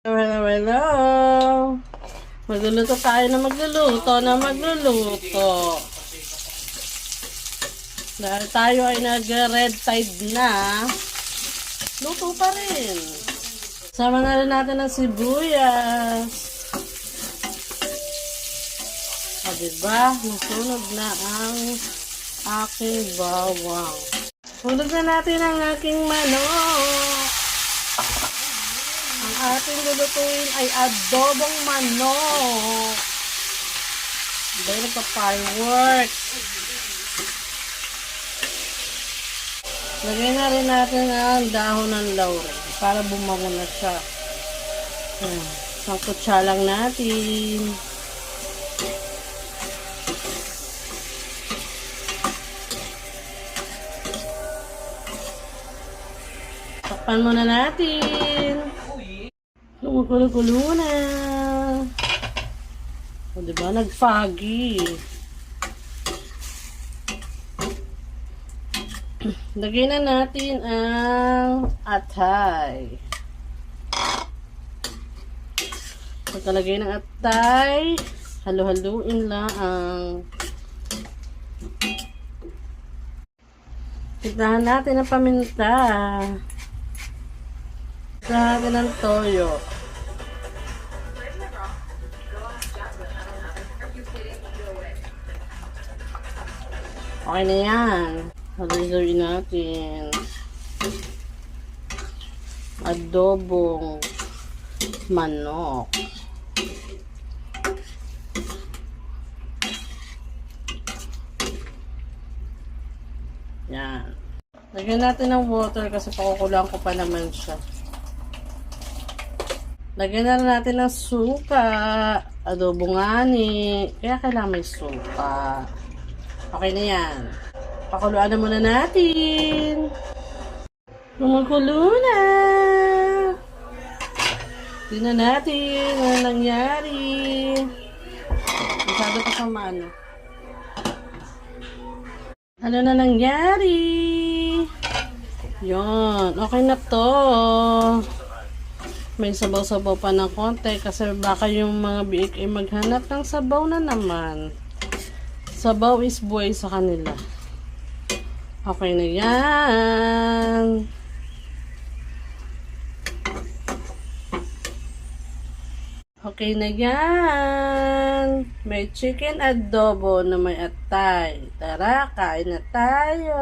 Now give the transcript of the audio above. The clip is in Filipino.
Hello, hello. Magluluto tayo na magluluto. Dahil tayo ay nag-red tide na, luto pa rin. Sama na rin natin ang sibuyas. O diba? Nasunog na ang aking bawang. Hulog na natin ang aking manok. Ang ating lulutuin ay adobong manok. Dahil nagpa-fireworks. Lagay na rin natin ang dahon ng laurel para bumango na siya. Sangkot siya lang natin. Takpan muna natin. Kumukulo-kulo na. O diba? Nagfagi. Lagyan na natin ang atay. Pagkalagay ng atay, halo-haluin lang. Tignan natin ang paminta. Tignan natin ang toyo. Okay na yan. Haluin natin. Adobong manok. Yan. Lagyan natin ng water kasi pakukulang ko pa naman siya. Lagyan na natin ng suka. Adobong ngani. Kaya kailangan may suka. Okay na yan. Pakuluan na muna natin. Kumukulo na. Tingnan natin ano nangyari. Masyado pa sa mano. Ano na nangyari? Yon, okay na to. May sabaw-sabaw pa ng konti kasi baka yung mga biik ay maghanap ng sabaw na naman. Sabaw is buhay sa kanila. Okay na yan. Okay na yan. May chicken adobo na may atay. Tara, kain na tayo.